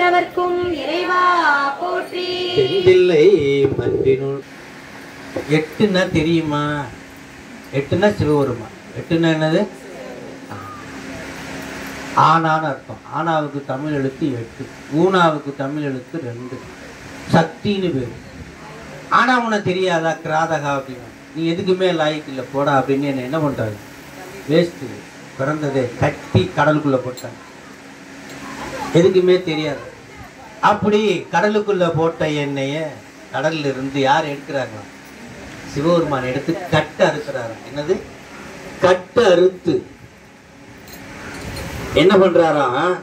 வானவர்க்கும் இறைவா போற்றி. பெண்பிள்ளை மன்றினுள். எட்டுன்னா தெரியுமா? எட்டுன்னா சிவபெருமா. எட்டுன்னா என்னது? ஆனான்னு அர்த்தம். ஆனாவுக்கு தமிழ் எழுத்து 8, ஊனாவுக்கு தமிழ் எழுத்து 2, சக்தின்னு பேர். ஆனா உனக்கு தெரியாதா கிராதகா அப்படின்னு? நீ எதுக்குமே லாய்க்கு இல்லை போடா அப்படின்னு என்ன பண்றாரு? வேஸ்ட்டு. பிறந்ததே கட்டி கடலுக்குள்ள போட்டாங்க, எதுக்குமே தெரியாது. அப்படி கடலுக்குள்ள போட்ட எண்ணெய கடல்ல இருந்து யார் எடுக்கிறாங்களா? சிவபெருமான் எடுத்து கட்டு அறுக்கிறாரு. என்னது? கட்டு அறுத்து என்ன பண்றாராம்?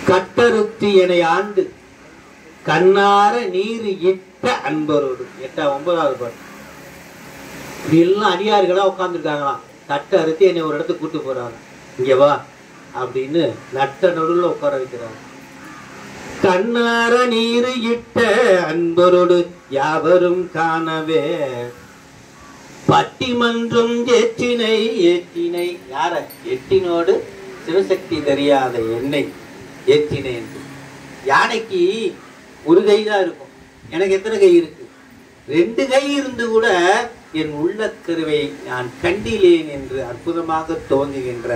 கட்டறுத்து என்னை ஆண்டு கண்ணார நீர் இட்ட அன்பரோடு. 9வது பாட்டு. இப்படி எல்லாம் அடியார்களா உட்கார்ந்துருக்காங்களாம். தட்டை அறுத்து என்னை ஒரு இடத்துக்கு கூட்டு போறாங்க. இங்க வா அப்படின்னு நட்ட நடுவில் உட்கார வைக்கிறாங்க. கண்ணார நீர் இட்ட அன்பரோடு யாவரும் காணவே பட்டிமன்றம் ஏற்றினை ஏற்றினை. யார? எட்டினோடு சிவசக்தி தெரியாத எண்ணெய் ஏற்றினை என்று. யானைக்கு ஒரு கை தான் இருக்கும், எனக்கு எத்தனை கை இருக்கு? 2 கை இருந்து கூட என் உள்ளக்கருவை நான் கண்டிலேன் என்று அற்புதமாக துவங்குகின்ற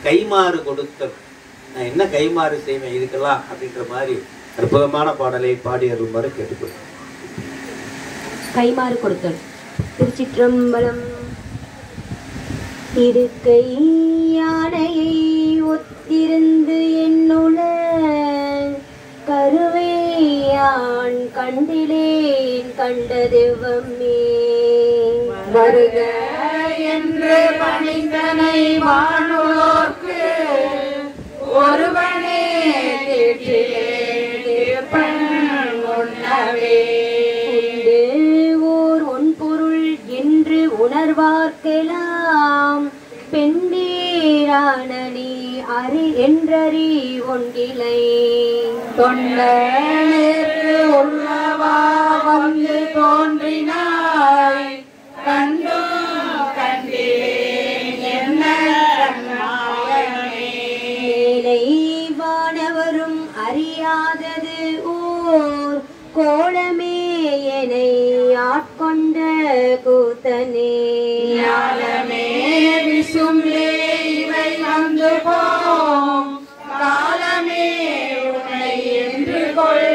கைமாறு கொடுத்தல். நான் என்ன கைமாறு செய்வேன் இதுக்கெல்லாம் அப்படின்ற மாதிரி அற்புதமான பாடலை பாடி அருள்மாறு கேட்டுக்கொள்கிறேன். கைமாறு கொடுத்தல். திருச்சிற்றம்பலம். இருக்கை யானையை ஒத்திருந்து என்னுள்ள கருவையான் கண்டிலேன் கண்டதெவ்வம்மே. வருக என்று பணிந்தனை வானோர்க்கு ஒருவனே தேற்றிலேன் உண்ணவே. ஓர் ஒன்பொருள் என்று உணர்வார்க்கெல்லாம் பெண்டேரான நீ அறி என்றறி ஒன்றிலை. தொண்டனேற்கு உள்ளவா வந்து தோன்றினாய் கண்டும் கண்டேன் என்ன மேலை வானவரும் அறியாதது ஓர் கோலமே என்னை ஆட்கொண்ட கூத்தனே. ஞானமே விசும்பே இவை வந்து போம் காலமே உன்னை என்று கொள்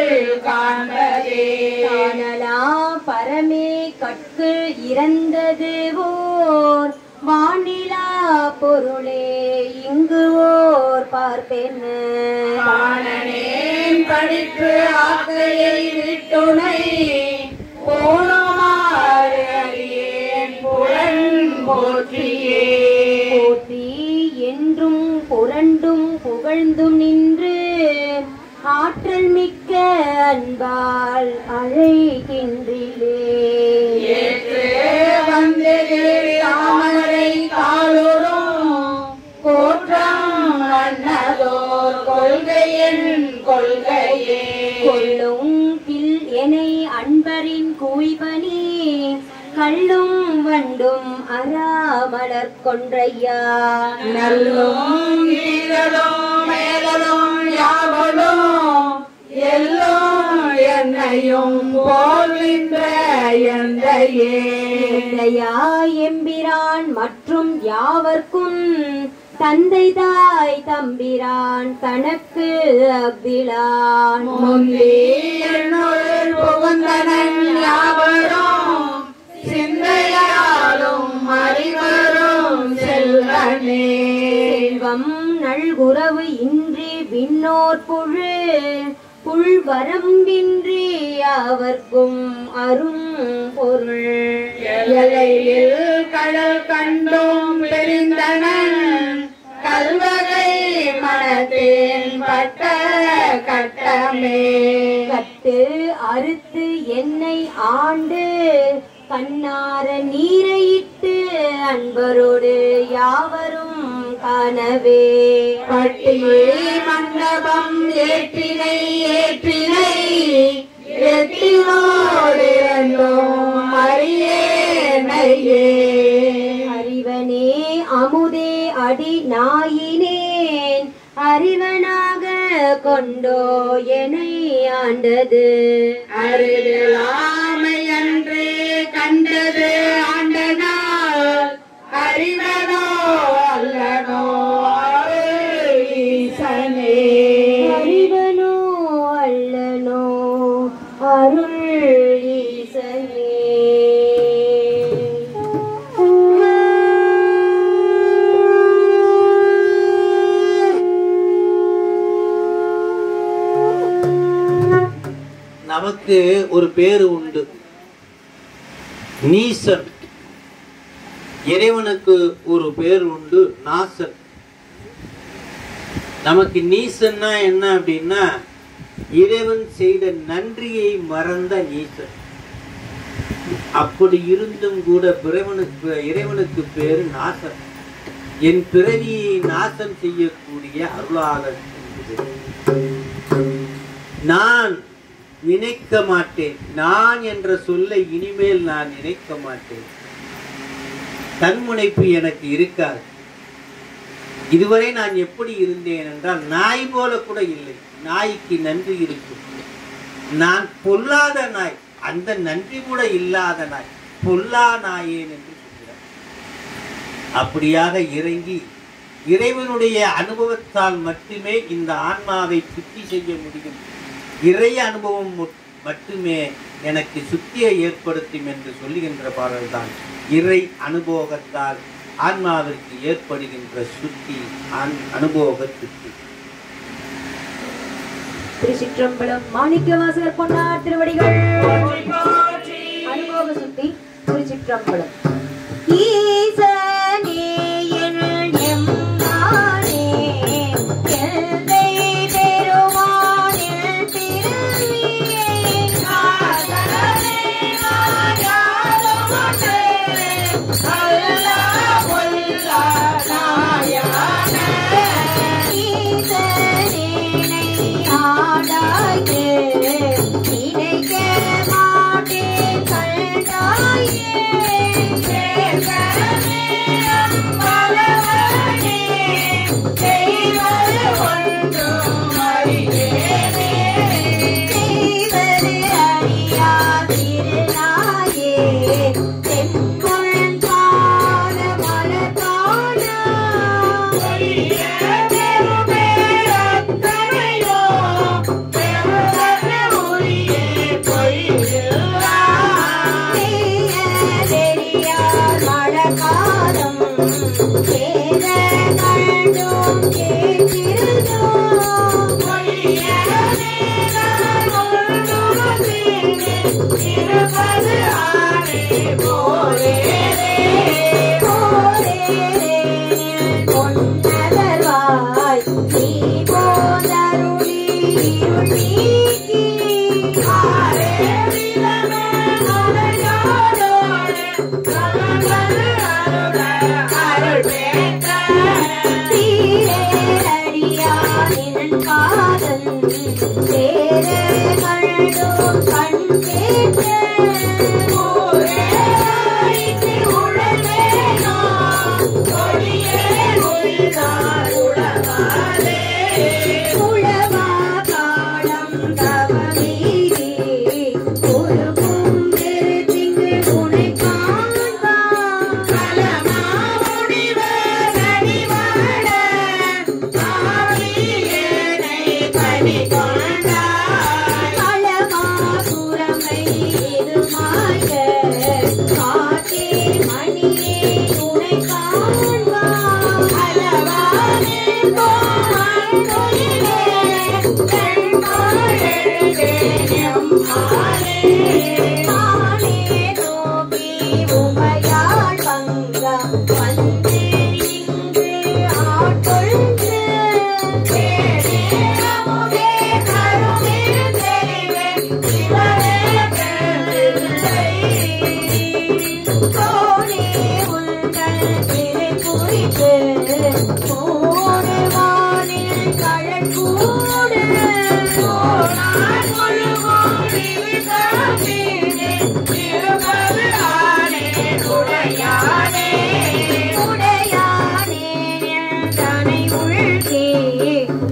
காண்பதே. காணலா பரமே கற்கு இறந்தது ஓர் வானிலா பொருளே இங்கு ஓர் பார்ப்பென்ன. பாணனேன் படிப்பு ஆக்கையை விட்டுணை போனோமாறு அறியேன் புலன் போற்றியே. போற்றி என்றும் புரண்டும் புகழ்ந்தும் நின்று ஆற்றல் மிக்க அன்பால் அழைக்கின்றிலே. ஏற்று வந்தது தாமரை காலுறும் கோற்றம் அன்னதோர் கொள்கையின் கொள்கையே. கொள்ளும் கில் எனை அன்பரின் கூய்பனி கள்ளும் வண்டும் அராமலர் கொன்றையா. நல்லும் ஈரலும் மேலும் யாவலும் எல்லும் என்னையும் போல்கின்ற எந்தையே. எந்தையா எம்பிரான் மற்றும் யாவர்க்கும் தந்தை தாய் தம்பிரான் தனக்கு அவ்விலான். முந்தி என்னுள் புகுந்தனன் யாவரும் சிந்தையாலும் அறிவரும் செல்வனே. செல்வம் நல்குறவு இன்றி விண்ணோர் புழு புல்வரம்பின்றி அவர்க்கும் அரும் பொருள். எல்லையில் கடல் கண்டும் பெரிந்தனன் கல்வகை மனத்தேன் பட்ட கட்டமே. கட்டு அறுத்து என்னை ஆண்டு கண்ணார நீரையிட்டு அன்பரோடு யாவரும் காணவே. பட்டியே மண்டபம் ஏற்றினை ஏற்றினை எட்டினோடு இரண்டும் அறியேனையே. அறிவனே அமுதே அடி நாயினேன் அறிவனாக கொண்டோ என்னை ஆண்டது. அறிவிலாமை அன்றே கண்டது ஆண்டனால் அறிவனோ அல்லனோ ஈசனே. அறிவனோ அல்லனோ அருள் ஈசனே. நமக்கு ஒரு பேரு உண்டு, நீசன். இறைவனுக்கு ஒரு பேர் உண்டு, நாசன். நமக்கு நீசன்னா என்ன அப்படின்னா, இறைவன் செய்த நன்றியை மறந்த நீசன். அப்படி இருந்தும் கூட இறைவனுக்கு பேரு நாசன். என் பிறவியை நாசம் செய்யக்கூடிய அருளாளர். நான் நினைக்க மாட்டேன், நான் என்ற சொல்லை இனிமேல் நான் நினைக்க மாட்டேன். தன்முனைப்பு எனக்கு இருக்காது. இதுவரை நான் எப்படி இருந்தேன் என்றால், நாய் போல கூட இல்லை. நாய்க்கு நன்றி இருக்கும். நான் பொல்லாத நாய், அந்த நன்றி கூட இல்லாத நாய், பொல்லா நாயேன் என்று சொல்கிறார். அப்படியாக இறங்கி இறைவனுடைய அனுபவத்தால் மட்டுமே இந்த ஆன்மாவை சுத்தி செய்ய முடியும். இறை அனுபவம் மட்டுமே எனக்கு சுத்தியை ஏற்படுத்தும் என்று சொல்லுகின்ற பாடல்தான் இறை அனுபவத்தால் ஆன்மாவிற்கு ஏற்படுகின்ற சுத்தி, அனுபவ சுத்தி. திருச்சிற்றம்பலம். மாணிக்கவாசகர் பொன்னார் திருவடிகள். அனுபவ சுத்தி. திருச்சிற்றம்பலம். ஈசனே என் எம்மானே எல்லை பெருமானில் திருவியே காதலே மாயாதமனே அல்லா பொல்லா நாயனே. ஈசனே ஆடாயே நினைக்க மாட்டேன் கண்டாயே.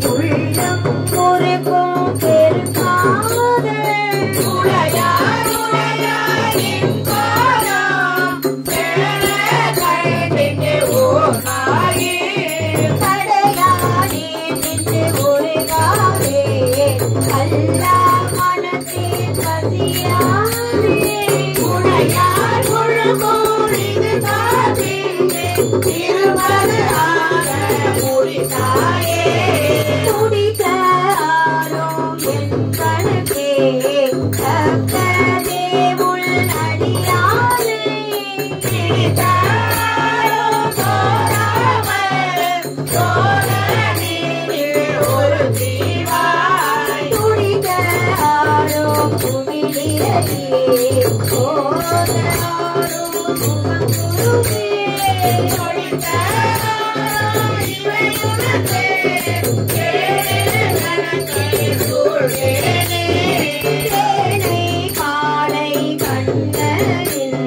உள்ளம் உடையார் முழுகோரிது காதிலே திருமது ஆக முடித்தாயே முடித்தாரோ என் கணக்கே தக்கதே உள் அடியாரே பிடித்தாரோ சோராமல் சோழனில் ஒரு தீவாய் துடித்தாரோ குமிழிலே சோதராரோ முகங்குருவே ஒழித்தாரோ இவையுனதே காலை கண்டனில்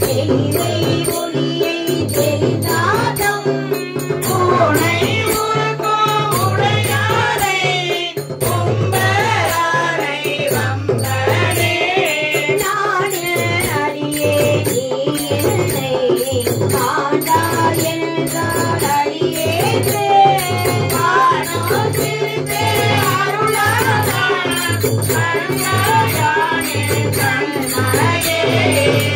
செய்தை ஒளியை தெரிந்தாதம் பூனை உருக்கோ உடையாரை கும்பராரை வம்பனே நானே அடியே நீ என்னை காண்டாய் என்றால் அடியேனே காணோ சிரித்தே அருளாதா கண்ணாயானே கண்ணாயே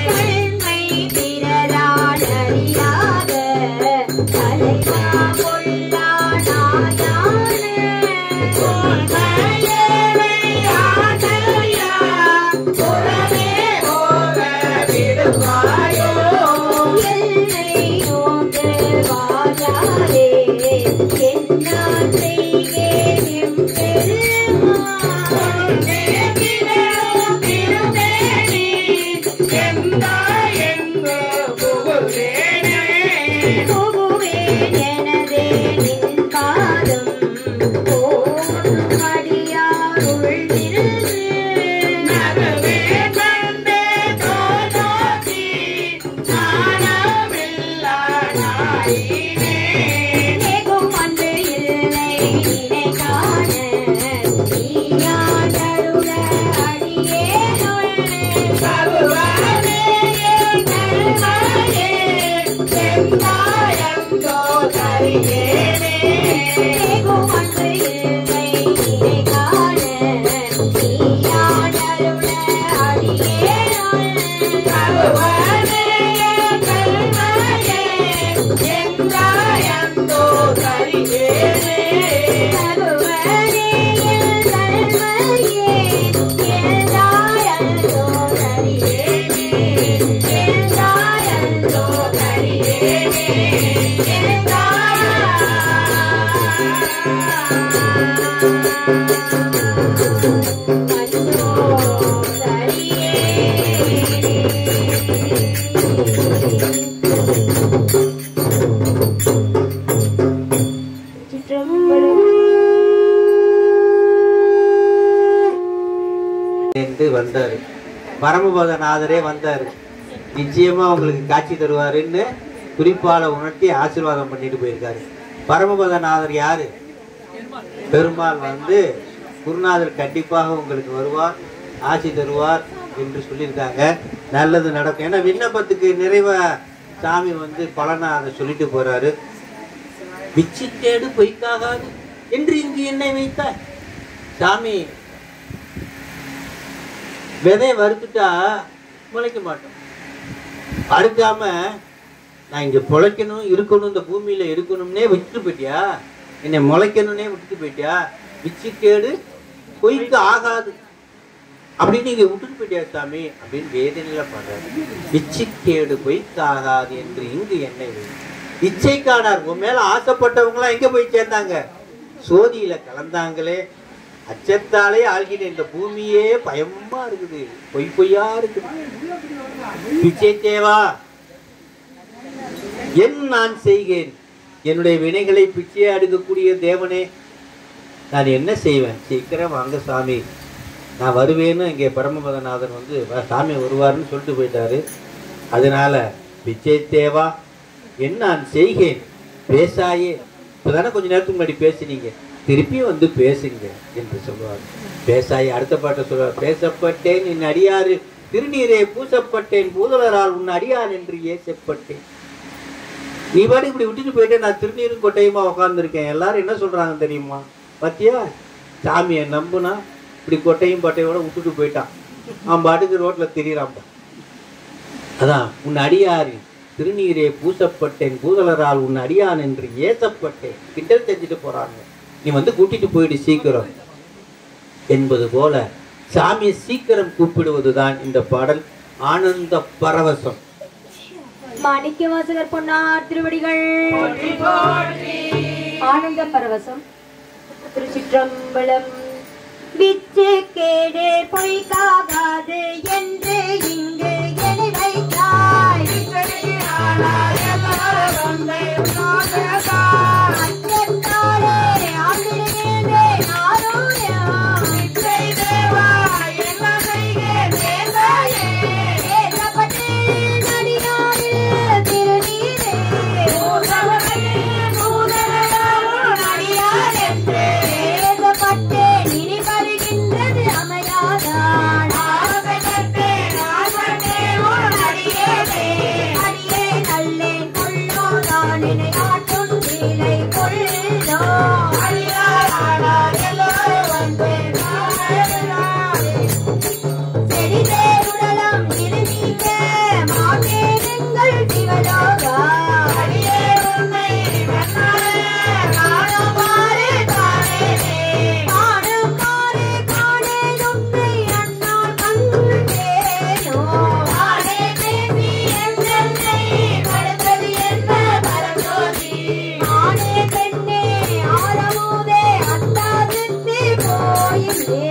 கண்மை பிறரால் அறியாத தலைவா கொள்ளானாயானே உண்மையேனை ஆசையா புறமே போக விடுவாயோ என்னை நோந்து வாழாதே என்னால் செய்கேன் எம்பெருமான் திருந்தேனே எந்தாய் எங்கோ புகுவேனே புகுவேன் எனதே நின் பாதம் போற்றும் அடியாருள் நின்று நகவே கண்டே தோனோக்கி ஞானமில்லா நாயினே ஏகும் அன்று இல்லை நினை காண நீயாடருள அடியேனுள் பகவானே கருமாயே செந்தாயந்தோ தரியேனே ஏகும் அன்று இல்லை நினை காண நீயாடருள அடியேனுள் பகவானே கருமாயே செந்தாயந்தோ தரியேனே பகவானே கருமாயே செந்தாயந்தோ தரியேனே செந்தாயந்தோ தரியேனே என்று வந்தாரு. பரமபதநாதரே வந்தாரு. நிச்சயமா உங்களுக்கு காட்சி தருவாருன்னு குறிப்பால உணர்த்தி ஆசீர்வாதம் பண்ணிட்டு போயிருக்காரு. பரமபதநாதர் யாரு? பெருமாள் வந்து குருநாதர் கண்டிப்பாக உங்களுக்கு வருவார், ஆட்சி தருவார் என்று சொல்லியிருக்காங்க. நல்லது நடக்கும். ஏன்னா விண்ணப்பத்துக்கு நிறைவா சாமி வந்து பலனா அதை சொல்லிட்டு போறாரு. விச்சித்தேடு பொய்க்காகாது என்று இங்கு என்னை வைத்தார். சாமி விதை வறுத்துட்டா முளைக்க மாட்டோம். அறுக்காம நான் இங்க பொழைக்கணும் இருக்கணும் இந்த பூமியில இருக்கணும்னே விட்டுட்டு போயிட்டியா, என்னை முளைக்கணும்னே விட்டுட்டு போயிட்டியா, விச்சிக்கேடு பொய்க்கு ஆகாது அப்படின்னு நீங்க விட்டுட்டு போயிட்டியா சாமி அப்படின்னு வேதனையில பாடுறாரு. விச்சிக்கேடு பொய்க்கு ஆகாது என்று இங்கு என்னை இச்சைக்கானார். உன் மேல ஆசைப்பட்டவங்களாம் எங்க போய் சேர்ந்தாங்க? சோதியில கலந்தாங்களே. அச்சத்தாலே ஆள்கிற இந்த பூமியே பயமா இருக்குது, பொய் பொய்யா இருக்குது. பிச்சை தேவா என் நான் செய்கிறேன், என்னுடைய வினைகளை பிச்சையா எடுக்கக்கூடிய தேவனே நான் என்ன செய்வேன்? சீக்கிரம் வாங்க சாமி, நான் வருவேன்னு இங்கே பரமபதநாதன் வந்து சாமி வருவாருன்னு சொல்லிட்டு போயிட்டாரு. அதனால பிச்சை தேவா என் நான் செய்கிறேன் பேசாயே. இப்பதானே கொஞ்ச நேரத்துக்கு முன்னாடி பேசினீங்க, திருப்பியும் வந்து பேசுங்க என்று சொல்லுவார். பேசாய் அடுத்த பாட்டை சொல்லுவார். பேசப்பட்டேன் என் அடியாறு திருநீரே பூசப்பட்டேன் பூதலரால் உன் அடியான் என்று ஏசப்பட்டேன். நீ பாட்டு இப்படி விட்டுட்டு போயிட்டே நான் திருநீரும் கொட்டையுமா உட்காந்துருக்கேன். எல்லாரும் என்ன சொல்றாங்க தெரியுமா? பத்தியா சாமியை நம்புனா இப்படி கொட்டையும் பட்டையோட விட்டுட்டு போயிட்டான். அவன் பாட்டுக்கு ரோட்ல திரியறான். அதான் உன் அடியாரி திருநீரே பூசப்பட்டேன் பூதலரால் உன் அடியான் என்று ஏசப்பட்டேன் கிண்டல் செஞ்சுட்டு போறாங்க. நீ வந்து கூட்டிட்டு போயிடு சீக்கிரம் என்பது போல சாமி சீக்கிரம் கூப்பிடுவதுதான் இந்த பாடல். ஆனந்த பரவசம். மாணிக்க வாசகர் பொன்னார் திருவடிகள் ஆனந்த பரவசம். திருச்சிற்றம்பலம். விச்சு கேடு பொய்க்காகாது என்று இங்கு எனை வைத்தாய். அச்சத்தாலே ஆண்டிடுகின்றே நாரோயம். ஏற்றப்பட்டு நடிகாரில் திருநீரே ஏற்றப்பட்டு நினை வருகின்றது அமையாதான். அடியே நல்லேன் கொள்ளோ நான் என்னை ஆட்டும் கீழை கொள்ளோ. செடிதேருடலம் இருநீக்க மாட்டேனுங்கள் சிவலோகா. காணுமாறு காணேனும்மை அண்ணால் கண்டேனோ. ஆனே பெண்ணே ஆரமுதே அத்தாதித்து போயிலே.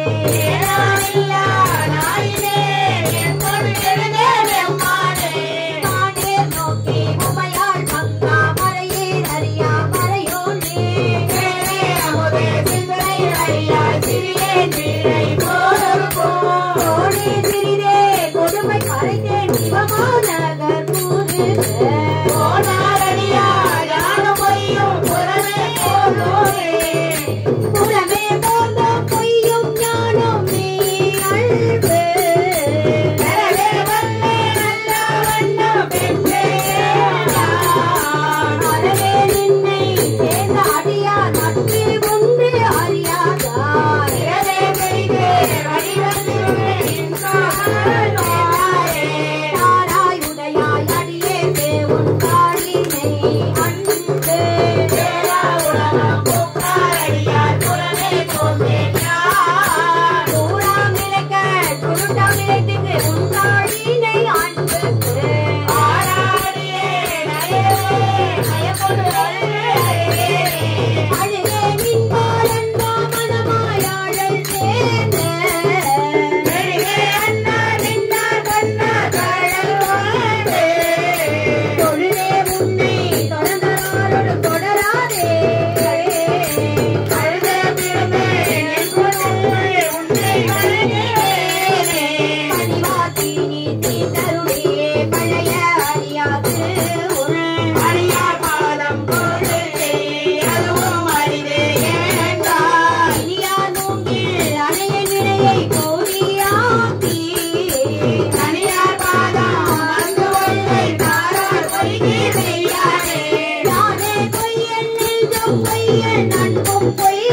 காணே நோக்கி உமையாள் மங்கா மறையீர் அறியா மறையோனே. கோடி சிறிதே கொடுமை கரைத்தேன் சிவமாநகர் புறமே போந்த பொய்யும் ஞானம் நீ அன்பு. அறவே நின்னை சேர்ந்த அடியா நட்பு ஒன்று அறியாதார். தாராய் உடையாய் அடியே தேவுன் காளினை அன்பு. கூடாமிளைக்க குருடாமிளைத்துக்கு உன் காளினை அன்புக்கு. அழுகே மின்பாலன்றா மனமாயாழல் சேர்ந்த. தொழுதே உன்னை தொடர்ந்தாரோடு தொடராதே. பணிவாத்தி நீ தீண்டருளியே பழைய அறியாது உன். இனியா நூங்கில் அணைய நிலையை கோரியாக்கி. யானே பொய்யன் நெஞ்சம் பொய்யன் அன்பும் பொய்.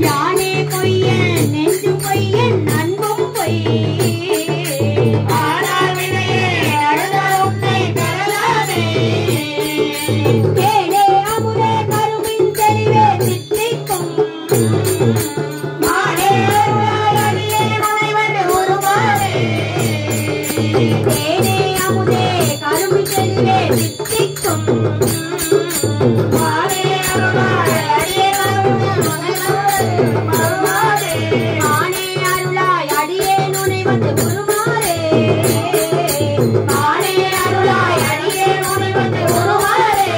யானே பொய்யன் நெஞ்சும் பொய்யன் அன்பும் பொய். கேளே அமுதே கருவின் தெளிவே சித்திக்கும். தேனே அமுதே கருவின் தெளிவே சித்திக்கும். ஆனே அருளாய் அடியே நுனை வந்து குருமாரே. ஆனே அருளாய் அடியே நுனை வந்து குருமாரே.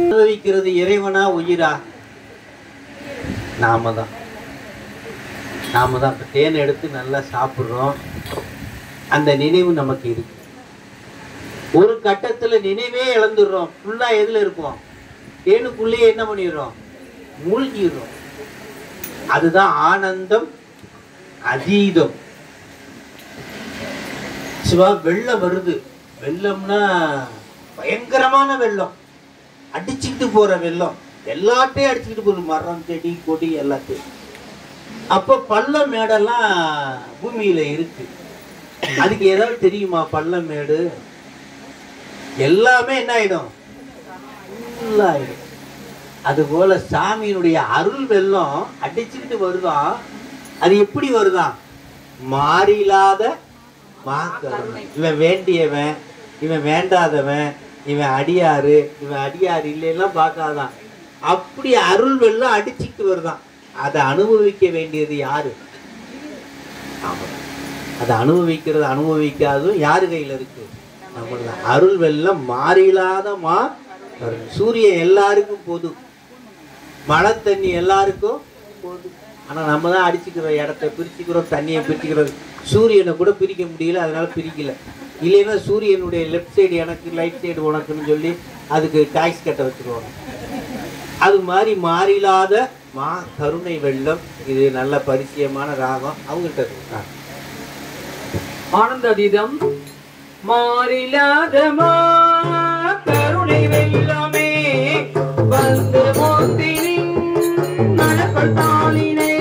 அனுபவிக்கிறது இறைவனா உயிரா? நாம தான். இப்போ தேன் எடுத்து நல்லா சாப்பிட்றோம். அந்த நினைவு நமக்கு இருக்கு. ஒரு கட்டத்துல நினைவே இழந்துடுறோம். ஃபுல்லா எதுல இருப்போம்? தேனுக்குள்ளேயே என்ன பண்ணிடுறோம்? மூழ்கிடும். அதுதான் ஆனந்தம் அதீதம். சிவா, வெள்ளம் வருது. வெள்ளம்னா பயங்கரமான வெள்ளம், அடிச்சுக்கிட்டு போற வெள்ளம், எல்லாத்தையும் அடிச்சுக்கிட்டு போகுது, மரம் செடி கொடி எல்லாத்தையும். அப்ப பள்ளம் மேடெல்லாம் பூமியில இருக்கு. அதுக்கு ஏதாவது தெரியுமா? பள்ளம் மேடு எல்லாமே என்ன ஆயிடும்? ஆயிடும். அது போல சாமியினுடைய அருள் வெள்ளம் அடிச்சுக்கிட்டு வருதான். அது எப்படி வருதான்? மாறிலாத மாக்கருணை. இவன் வேண்டியவன், இவன் வேண்டாதவன், இவன் அடியாறு, இவன் அடியாறு இல்லைன்னா பார்க்காதான். அப்படி அருள் வெள்ளம் அடிச்சுக்கிட்டு வருதான். அதை அனுபவிக்க வேண்டியது யாரு? அதை அனுபவிக்கிறது அனுபவிக்காததும் யாரு கையில இருக்கு? நம்மளதான். அருள் வெள்ளம் மாறிலாத மா. சூரியன் எல்லாருக்கும் போதும், மழை தண்ணி எல்லாருக்கும் போதும். ஆனா நம்ம தான் அடிச்சுக்கிற இடத்த பிரிச்சுக்கிறோம், தண்ணியை பிரிச்சுக்கிறது. சூரியனை கூட பிரிக்க முடியல, அதனால பிரிக்கல. இல்லைன்னா சூரியனுடைய லெஃப்ட் சைடு எனக்கு, ரைட் சைடு உனக்குன்னு சொல்லி அதுக்கு டாக்ஸ் கட்ட வச்சுருவாங்க. அது மாதிரி மாறிலாத மா கருணை வெள்ளம். இது நல்ல பரிச்சயமான ராகம். அவங்ககிட்ட ஆனந்த அதீதம். மாறிலாத மா கருணை வெள்ளமே வந்து மோந்திரின் மனப்பட்டாளினை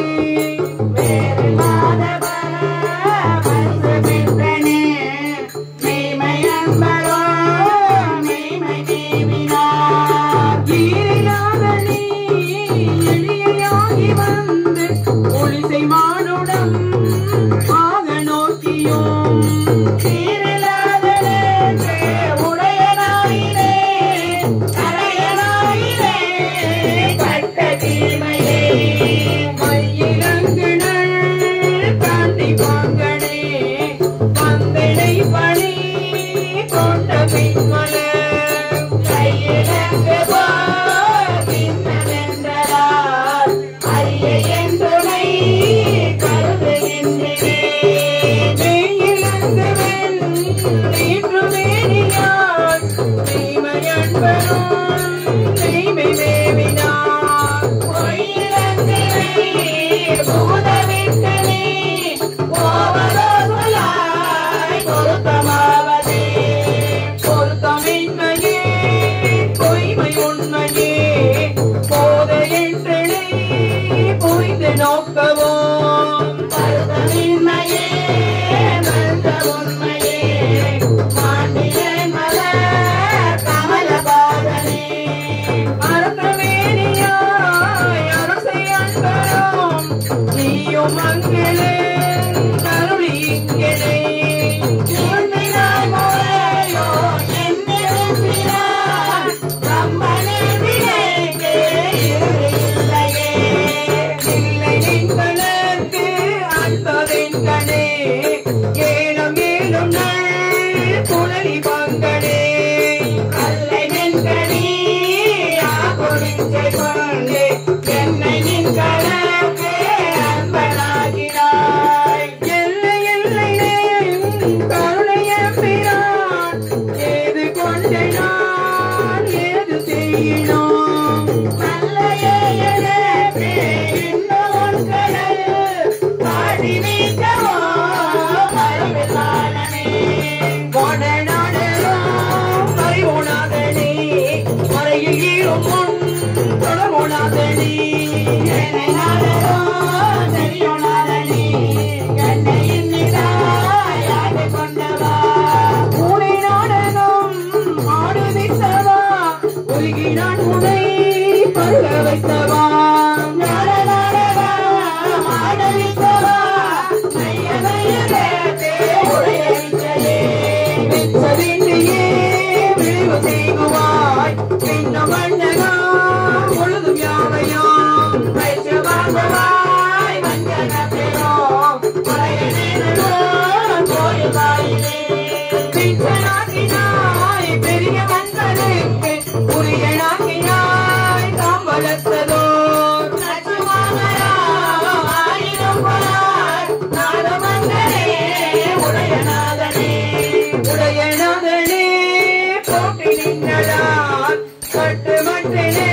கட்டு மட்டனே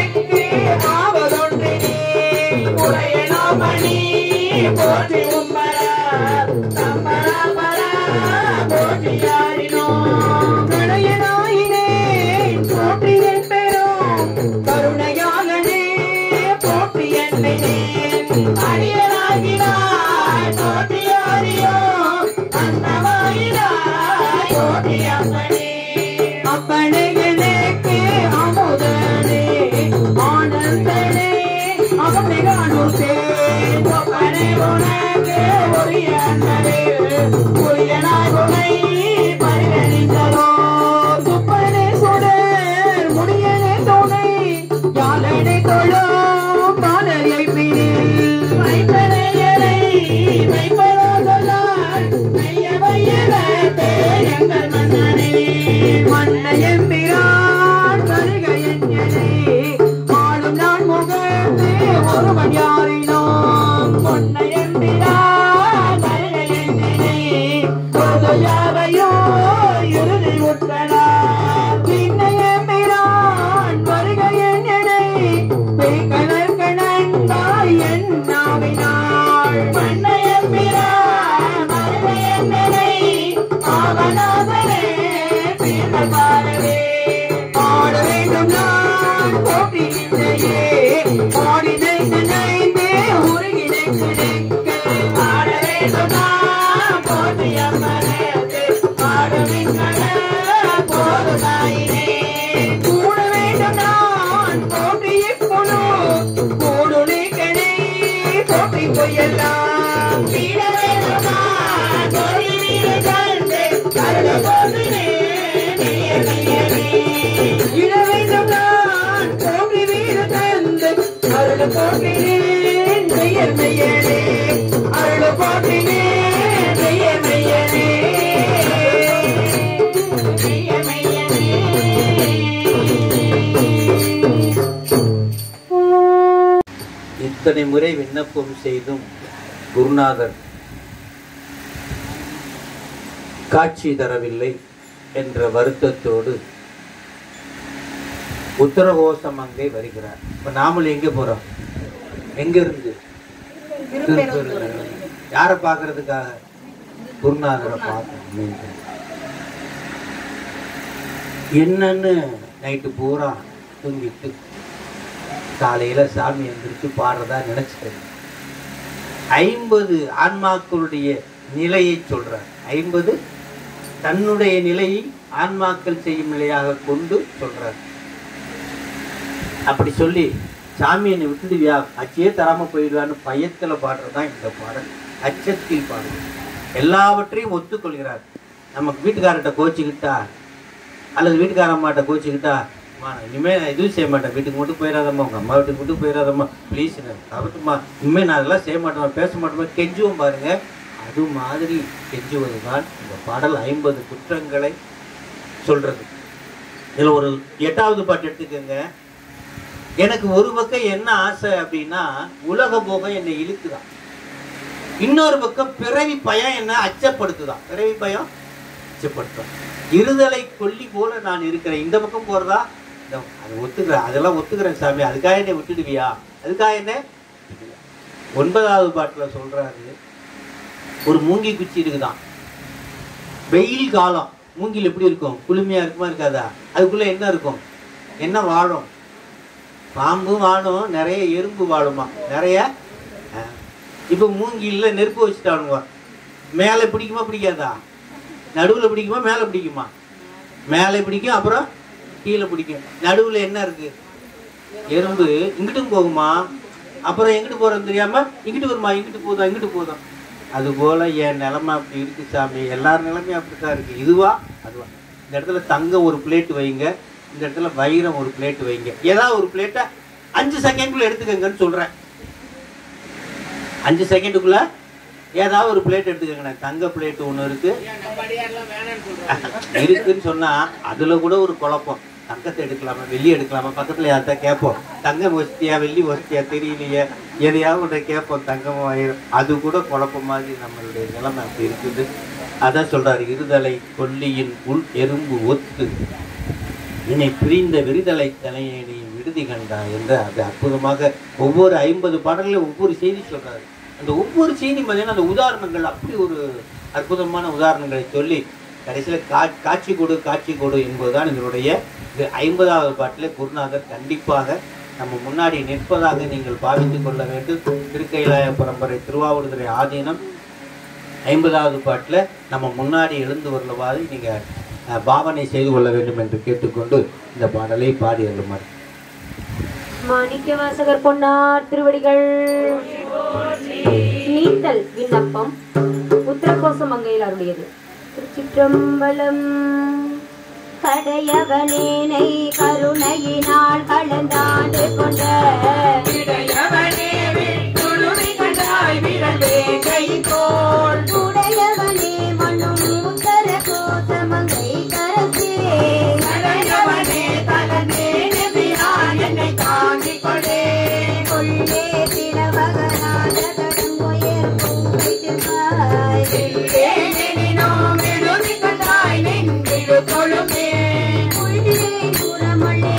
ஆவதொன்றினே எல்லாம் இளவேதம் நான் கோபி வீர தந்து அருள் போற்றினேன் மெய்யர் மெய்யனே அருள் போற்றினேன் மெய்யர் மெய்யனே இத்தனை முறை விண்ணப்பம் செய்தும் குருநாதர் காட்சி தரவில்லை என்ற வருத்தத்தோடு உத்தரகோசம் அங்கே வருகிறார். இப்ப நாமளும் எங்க போறோம்? எங்க இருந்து? யாரை பார்க்கறதுக்காக? குருநாதரை பார்க்கணும். என்னன்னு நைட்டு பூரா தூங்கிட்டு காலையில சாமி எந்திரிச்சு பாடுறதா நினைச்சிட்டேன். 50 ஆன்மாக்களுடைய நிலையை சொல்றார். 50 தன்னுடைய நிலையை ஆன்மாக்கள் செய்யும் நிலையாக கொண்டு சொல்றார். அப்படி சொல்லி சாமி என்னை விட்டுடுவியா, அச்சே தராம போயிடுவான்னு பயத்துல பாடுறதுதான் இந்த பாடல். அச்சத்தில் பாடல் எல்லாவற்றையும் ஒத்துக்கொள்கிறார். நமக்கு வீட்டுக்காரர்கிட்ட கோச்சிக்கிட்டா அல்லது வீட்டுக்காரம்மாட்ட கோச்சிக்கிட்டா, இனிமேல் நான் எதுவும் செய்ய மாட்டேன், வீட்டுக்கு மட்டும் போயிடாதம்மா, உங்கள் அம்மா வீட்டுக்கு மட்டும் போயிடாதம்மா, ப்ளீஸ் தவிர்த்துமா, இனிமேல் நான் அதெல்லாம் செய்ய மாட்டேமா, பேச மாட்டோமா, கெஞ்சுவோம் பாருங்க. அது மாதிரி கெஞ்சுவது தான் இந்த பாடல். 50 குற்றங்களை சொல்றது. இதில் ஒரு 8வது பாட்டு எடுத்துக்கோங்க. எனக்கு ஒரு பக்கம் என்ன ஆசை அப்படின்னா, உலக போகம் என்னை இழுக்குதான். இன்னொரு பக்கம் பிறவி பயம் என்ன அச்சப்படுத்துதான். பிறவி பயம் அச்சப்படுத்தும். இருதலை கொல்லி போல நான் இருக்கிறேன். இந்த பக்கம் போறதா அது ஒத்துக்கிறேன், அதெல்லாம் ஒத்துக்கிறேன் சாமி, அதுக்காக என்ன விட்டுடுவியா, அதுக்காக என்ன. 9வது பாட்டுல சொல்றாரு, ஒரு மூங்கி குச்சி இருக்குதான். வெயில் காலம் மூங்கில் எப்படி இருக்கும்? குளுமையா இருக்குமா இருக்காதா? அதுக்குள்ள என்ன இருக்கும்? என்ன வாழும்? பாம்பு வாழும், நிறைய எறும்பு வாழுமா, நிறைய. இப்ப மூங்கில்ல நெருப்பு வச்சுட்டானுங்க. மேலே பிடிக்குமா பிடிக்காதா? நடுவில் பிடிக்குமா மேலே பிடிக்குமா? மேலே பிடிக்கும், அப்புறம் கீழே பிடிக்கும். நடுவில் என்ன இருக்கு? எறும்பு. இங்கிட்டும் போகுமா, அப்புறம் எங்கிட்டு போறோம் தெரியாம இங்கிட்டு வருமா, இங்கிட்டு போதும் இங்கிட்டு போதும். அது போல என் நிலைமை அப்படி இருக்கு சாமி. எல்லார் நிலைமையும் அப்படித்தான் இருக்கு. இதுவா அதுவா? இந்த இடத்துல தங்கம் ஒரு பிளேட் வைங்க, இந்த இடத்துல வைரம் ஒரு பிளேட் வைங்க. ஏதாவது ஒரு பிளேட்டை 5 செகண்டுக்குள்ள எடுத்துக்கங்கன்னு சொல்றேன். 5 செகண்டுக்குள்ள ஏதாவது ஒரு பிளேட் எடுத்துக்கங்க. தங்க பிளேட் ஒன்று இருக்கு இருக்குன்னு சொன்னா அதுல கூட ஒரு குழப்பம். தங்கத்தை எடுக்கலாமா வெள்ளி எடுக்கலாமா, பக்கத்துல யார்த்தா கேட்போம், தங்கம் வசதியா வெள்ளி வசதியா தெரியலையே, எதையாவது ஒன்றை கேட்போம், தங்கமும் ஆயிரும். அது கூட குழப்பம் மாதிரி நம்மளுடைய நிலைமை அப்படி இருக்குது. அதான் சொல்றாரு, இருதலை கொல்லியின் உள் எறும்பு ஒத்து என்னை பிரிந்த விரிதலை தலையணையும் விடுதி கண்டா என்று அது அற்புதமாக ஒவ்வொரு 50 பாடல்களும் ஒவ்வொரு செய்தி சொல்றாரு. அந்த ஒவ்வொரு செய்தி பார்த்தீங்கன்னா அந்த உதாரணங்கள் அப்படி ஒரு அற்புதமான உதாரணங்களை சொல்லி கடைசியில் காட்சி கொடு என்பதுதான் இதனுடைய 50வது பாட்டில் குருநாதர் கண்டிப்பாக நம்ம முன்னாடி நிற்பதாக நீங்கள் பாவித்துக் கொள்ள வேண்டும். திருக்கைலாய பரம்பரை திருவாவூர்துறை ஆதீனம் 50வது பாட்டில் நம்ம முன்னாடி எழுந்து வரவாறு நீங்கள் பாவனை செய்து கொள்ள வேண்டும் என்று கேட்டுக்கொண்டு இந்த பாடலை பாடி எழுமாறு. மாணிக்க வாசகர் பொன்னார் திருவடிகள். நீத்தல் விண்ணப்பம் உத்தரகோச மங்கையில் அருளியது. திருச்சிற்றம்பலம். கடையவனேனை கருணையினால் கலந்தாண்டு கொண்ட உடையவனே மண்ணும் உத்தரகோச மங்கை கரசே கொள்ளே திலவகனாத தடங்கொயர் பொங்கை செவ்வாய் கொள்கை புறமொழே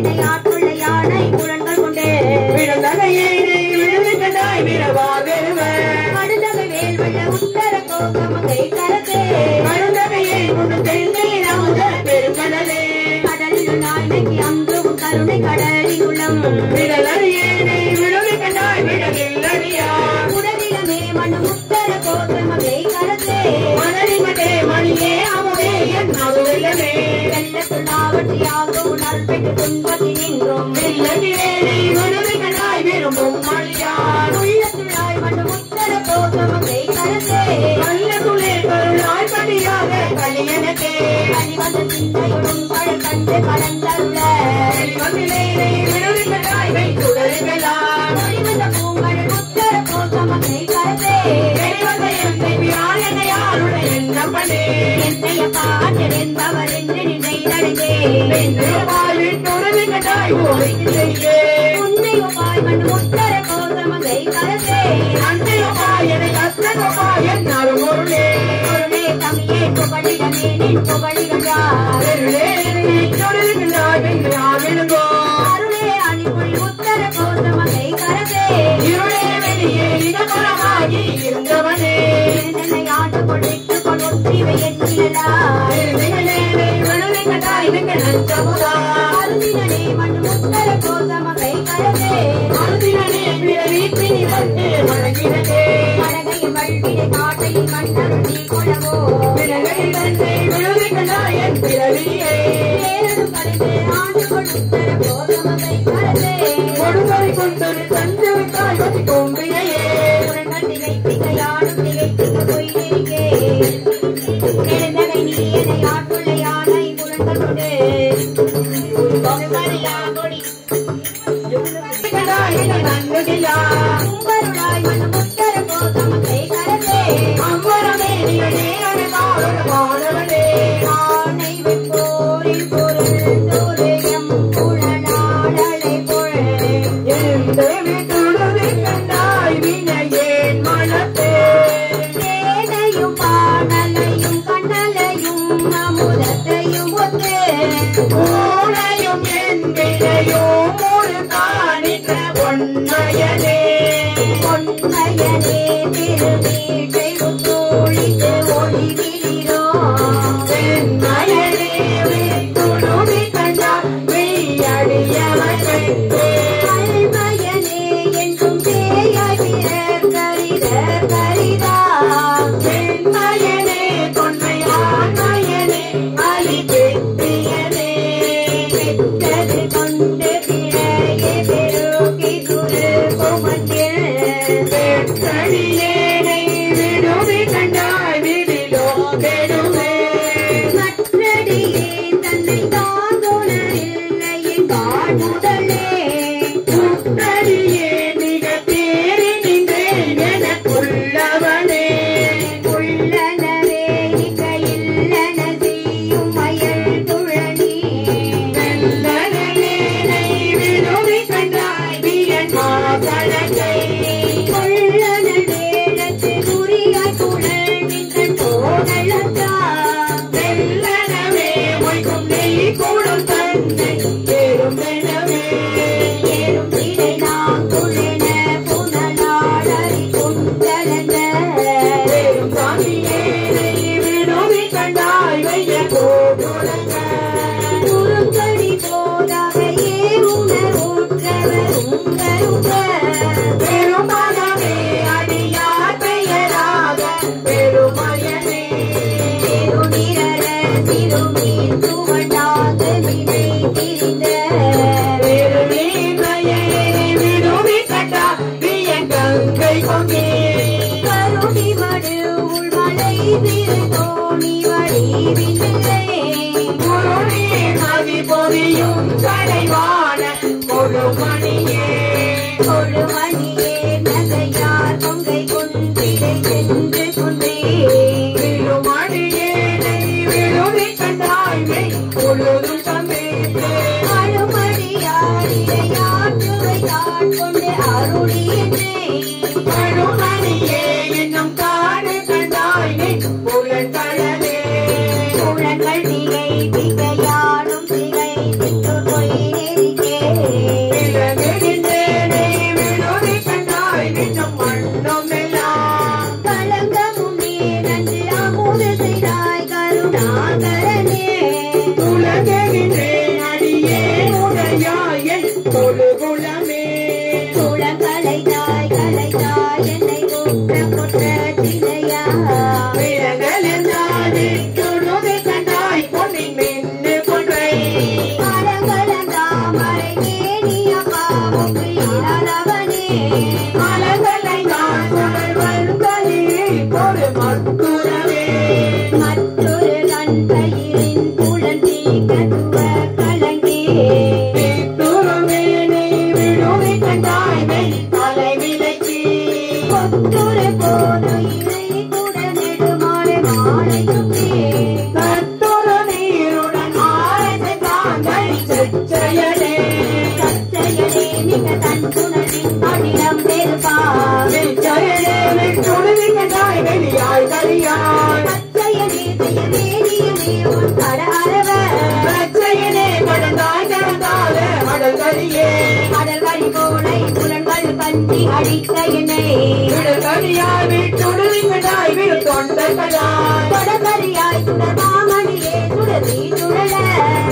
என்னை ஆட்கொள்ள யானை புலன்கள் கொண்டு விடந்தகையேனை விடுதி கண்டாய் வீரவா வெறுவன் அடுத்தவை வேல் வெள்ள உத்தர கோகமங்கை கரத்தே மருந்தகையை முன்னு தென்னை ராமுத பெருங்கடலே கடலில் நாய்மைக்கு அங்கும் கருணை கடலில் உள்ளம் விடலறியேனை விடுதி கண்டாய் விடவில்லடியா உடலிலமே மண்ணு உத்தர கோகமங்கை கரத்தே மணலிமட்டே மணியே அமுதே என் மதுவில்லமே வெள்ளத்துள்ளாவற்றியாகவும் நல்பெற்று துன்பத்தி நின்றோம் வில்லடியேனை விடுதி கண்டாய் விரும்பும் மொழியார் உள்ளத்துள்ளாய் மண்ணு உத்தர கோகமங்கை கரத்தே கள்ளத்துளே கருளாய் படியாக கலியனக்கே கனிவந்த சிந்தையுடன் கடல் கண்டு கடந்தருள வெளிவந்திலேனை விடுதி கண்டாய் வைத்துடருகலாம் ஒளிவந்த பூங்கடல் உத்தர கோகமங்கை கரத்தே வெளிவந்த என்னை வியாழனையாருடைய எண்ணப்பனே என்னைய பாட்டர் என்பவர் என்று நினைந்தடைந்தே வெண்ணிலவாய் விட்டுடுதி கண்டாய் ஓடிக்கிறே உன்னையொப்பாய் மண் உத்தர கோகமங்கை கரத்தே அன்னையவாய் என கஷ்டவாய் என் அருமுருளே பொருளே தமிழே புகழிடமே நின் புகழிடம் யார் அருளே அணிபொழி உத்தர கோகமங்கை கரத்தே என்னை ஆண்டு கொண்டிட்டு கொண்டொற்றிவை எண்ணிலா அருந்தினே மண் உத்தர கோகமங்கை கரத்தே மடகையில் வல்விடை காட்டையில் மன்னருள் நீ கொள்ளவோ பேரது படைத்து ஆண்டு கொள் உத்தர கோகமங்கை கரத்தே புறங்கள் திகைப்பிக்க யானும் திகைப்பிக்க பொய்தெறிகே நெடுந்தகை நீ என்னை ஆட்கொள்ள யானை புலன்கள் கொண்டு உம்பருளாய் மண் உத்தர கோகமங்கை கரத்தே ஆனை வெப்போரின் பொருள் தோரையம் புலனாடலை பொழ தேனையும் பானலையும் கண்ணலையும் அமுதத்தையும் ஒத்து பொன்மையனே திருவீட்டை முத்தோழித்து ஒளிவிலிரோ கல்மயனே என்றும் பேயாய் பிறர் கரிதர் கரிதா பெற்றது கொண்டு பிழையே பெருகி துரு குமத்தில் மற்றடியே தன்னை தாங்குணரில்லையே காணுதலே உள்ளனவே கையில்லன செய்யும் மயல் துழனி கொள்ளன வேடத்து குறியாய் குழல் நின்றன் கோடலத்தா ஏறும் திரை நாம் குழென புனலாடறி குண்டலந்த குறுங்கடி போதவையே உணர்வுற்றவர் உங்கருக கொடு குலமே குளங்களைதாய் கலைதாய் என்னை குற்ற குற்ற சிலையா விலங்கலந்தானே துணுதை கண்டாய் பொன்னின் மின்னு கொன்றை மரங்களந்தாமரை மேனிய பாவுக்கு இராதவனே மலங்களை நான் சுடர் வந்தே கொடு மக்குரவே மற்றொரு கண்கையிலின் புலன் தீக்கத்துவ கலங்கே துருவேனை விடுவி கண்டாய் மெய் தலை விலக்கி கொற்றொரு போது இறை கூட நெடுமாலை மாலை சுற்றி கட்டுரு நீருடன் ஆரத்தை தாங்கள் செச்சையனே சச்சையனே மிக தன் துணரின் அடிடம் பெருப்பார் செச்சையனே வெட்டுடுவி கண்டாய் வெளியாய் கரியாய் சச்சையனே செய்யவேடியனே உன் கட அரவர் செச்சையனே கடந்தாய் கடந்தால அடல் கரியே கடல் வழி போலை புலன்கள் பற்றி அடித்த என்னை விடல் கரியாய் விட்டுடுவி கண்டாய் விடு தொண்டர் கடாய் தொடர்பறியாய் சுடமாமணியே சுடதி சுழல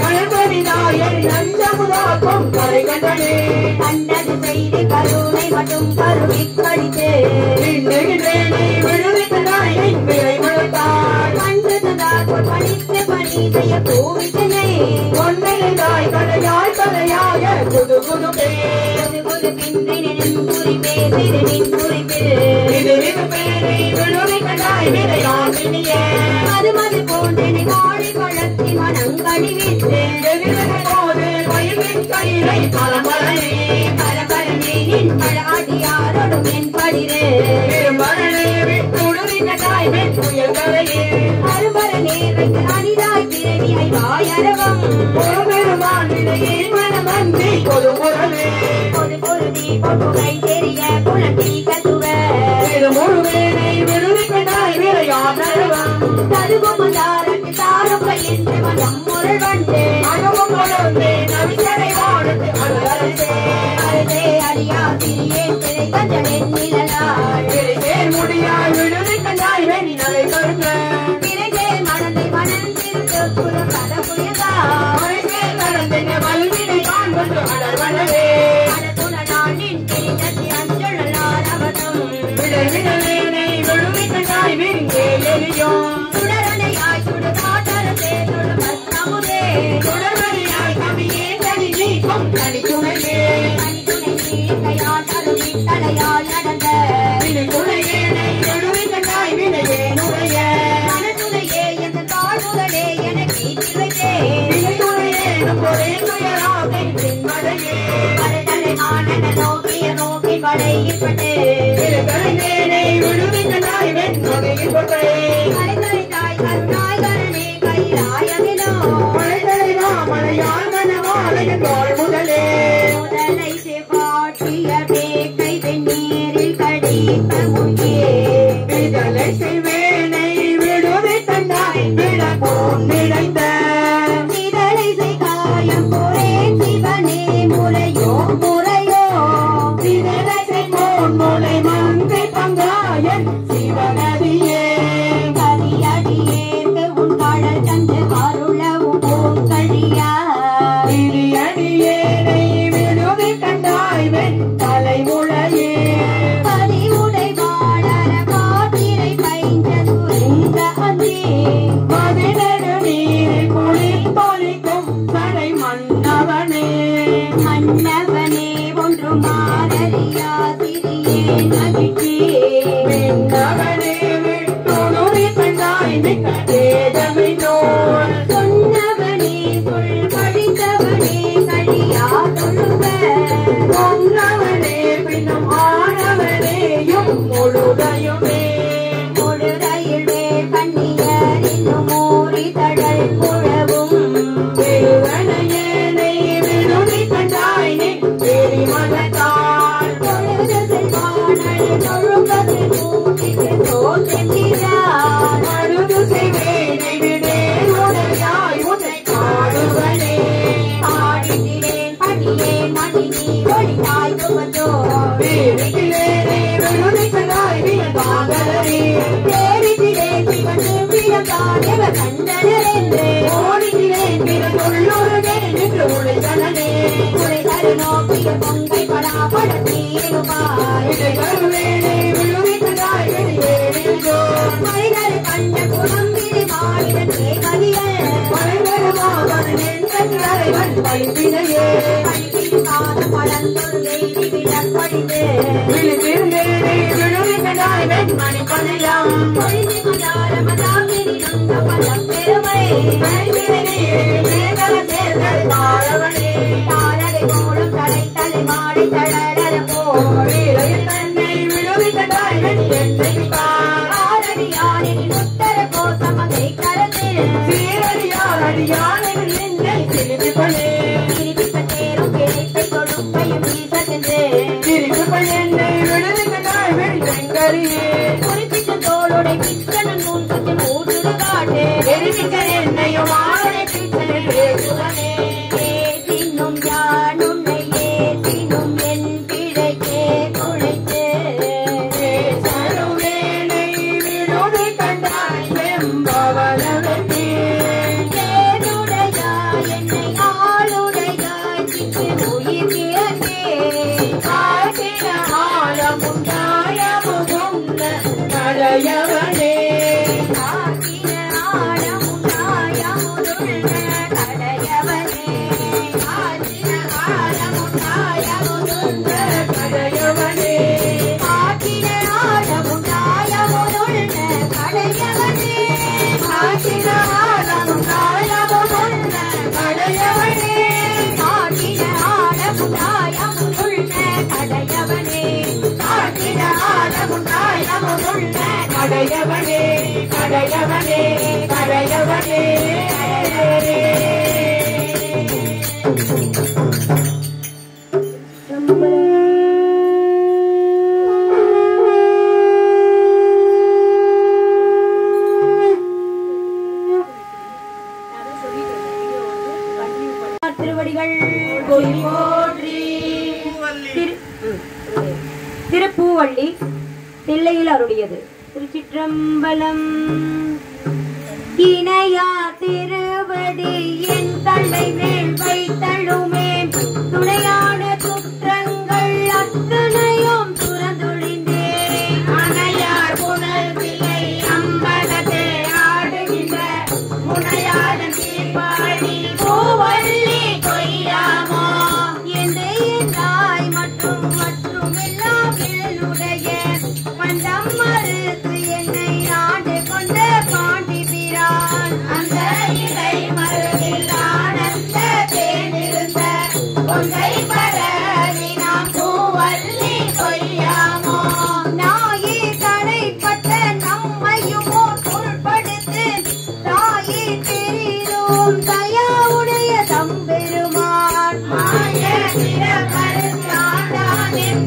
கணபதிதாயன் நஞ்சமுதாக்கும் கரை கண்டனே கண்டது செய்து கருணை மட்டும் கருவி கடித்து நின்றுகின்றேனே விடுவி கண்டாய் என் விரை முழத்தாய் கண்டதுதான் பணித்து பணி செய்ய கோவித்தனை பொன்னிலைதாய் கடையாய் கடையாய புது புதுப்பே புது புது பின்னை நின் குறிப்பே சிறு நின் குறிப்பில் இது இது பேரை விடுவி கண்டாய் விரையான் இனியே மது மது போன்றனை வாழி வளர்த்தி மனம் கழிவித்து எதிர்வினை போது வயலின் கையிலை பலமரணே பரபரனே நின் பழாடியாரோடும் என் படிரு திருமரணே விட்டுடுவி கண்டாய் வெண் புயல் கரையே அருபரனே வைத்து அரிதாய் பிறவியை வாயரவம் ஒரு பெருமான் இடையே மனமன்றி பொது முரணே பொது பொருதி பொருகை தெரிய புலட்டி கத்துவ திருமுருவேனை விடுவி கண்டாய் விரையான் நழுவம் தருகுமதாரத்து தாரும் என்று மனம் முரள் வண்டு அனுபவம் வளர்ந்தே நவிசரை வாழத்து அலரசே அருதே அறியா சிறியேன் திரை கஞ்சனின் நிழலாள் விரைசேர் முடியாய் விடுவி கண்டாய் வெணி நலை கருங்க பிறகே மனதை மனம் திருத்து புறம் கத புயதா மறைசேர் கடந்தென வல்வினை காண்பது அலர்வனவே மனதுணனான் நின் தெரிந்ததி அஞ்சொழலார் அவதம் விடல் விடலேனை விடுவி கண்டாய் விரிங்கே எரியும் சுடரணையாய் சுடுகாட்டரசே சுடு பத்மமுதே தொடர்வழியாய் கவியே தனி நீக்கும் தனி துணையே மணிதுணை நீக்கையால் அருளின் தலையால் நடந்த வினை துணையேனை விடுவி கண்டாய் வினையே நுழைய மனதுணையே எந்த தாழ்வுகளே எனக்கு இவைத்தே வினை துணையேனும் ஒரே துயராகை பின்மடையே மனதலை ஆனந்த நோக்கிய நோக்கி படையிற்பட்டு விடுதலையேனை விடுவி கண்டாய் வெண் நொடியில் கொண்டே கலைகளை தாய் கருணாய் கரணே கைலாயமிலோ மலைதலைவா மலையாள் மனவாளையின் தோள் முதலே முதலை செவ்வாட்டிய வேக்கை வெந்நீரில் கடிப்ப முங்கே விடுதலை செய்வேனை விடுவி கண்டாய் விடப்போம் நிறைந்த இதழை செய்காயம் பொரே சிவனே முறையோ முறையோ விடுதலை செய்வோன் மூளை மங்கை பங்காயன் சிவனதியே கரியடியேற்கு உன் காடல் தந்து அருளவும் போம் கழியா இடியடியேனை விடுவி கண்டாய் வெண் தலைமுளையே பதிவுடை வாழற பாத்திரை பைஞ்ச சுருங்க அன்றே பதினெடு நீரில் குளிர்பொலிக்கும் கடை மன்னவனே மன்னவனே ஒன்று மாறறியா சிறியே நகிழ்ச்சி விண்ணவனே விட்டுணுவி கண்டாய் மிக்க தேஜமினோர் சொன்னவனே சொல் படித்தவனே கழியா தொழுவ பொன்னவனே பின்னும் ஆனவனேயும் முழுதையுமே கொடுரையிலே கண்ணியர் இன்னும் மூறி தடல் புழவும் திருவனையேனை விடுவி கண்டாய் நீ பெரி மனத்தாள் தொழுது செல்வானல் தொழுகது மூட்டிக்கு தோன்றுகிறார் அழுது செய்வேனை விடே உடையாய் உன்னை காடுவனே ஆடினேன் படியேன் மணி நீ ஒளியாய் துவந்தோ வீரிகளேனை விடுவி கண்டாய் வீரதாகரே தேடிதிலே சிவந்து விழந்தான் எவ கண்டனர் என்று ஓடுகிறேன் பிற தொல்லொருகே நின்று உழைத்தனே உரை தருண நோக்கிய பொங்கை படாபடத்தீருவாய் மனிதர் கண்ட குழம்பிரி மாநிலன் ஏகதிகள் காலம் பழந்தொரு வெய்தி விடப்படிது தாரகை போலும் தலைத்தலை மாடி தளர போடியாரின் உத்தர கோசமதை கலந்து தேரும் கிடைத்தை கொடுப்பையும் குறிப்பிட்ட தோளுடைய பிச்சனன் மூன்றத்தின் ஊடுரு காட்டு என்னையும் ஆடை பிச்சனை ஏசினும் யான் உன்னை ஏசினும் என் பிழைக்கே குழைத்து என்னை ஆளுடையாய் சிற்று உயிர் கடையவனே கடையவனே கடையவனே கடையவனே திருவடிகள் திருப்பூவள்ளி தில்லையில் அருளியது. திருச்சிற்றம்பலம். இணையா திருவடி என் தலை மேல் வைத்தழுமே துணையான குற்றங்கள் அத்தனையும் துறந்தொழிந்தே அணையார் புனல் பிள்ளை அம்பலத்தே ஆடுகின்ற முனையாளன் தீர்ப்பாடி பூவள்ளி கொய்யாமோ என்னை தாய் மற்றும் எல்லாம் என்னுடைய பஞ்சம் மறுத்து என்னை ஆண்டு கொண்ட பாண்டி பிரான் அந்த இடை மருவில் ஆனந்த தேனிருந்த கொண்டை பரவி நாம் பூவள்ளி கொய்யாமோ நாயே கடைப்பட்ட நம்மையுமோ உள்படுத்து தாயே தெரியும் தயாவுடைய தம்பெருமான் மாய திறமருந்தானின்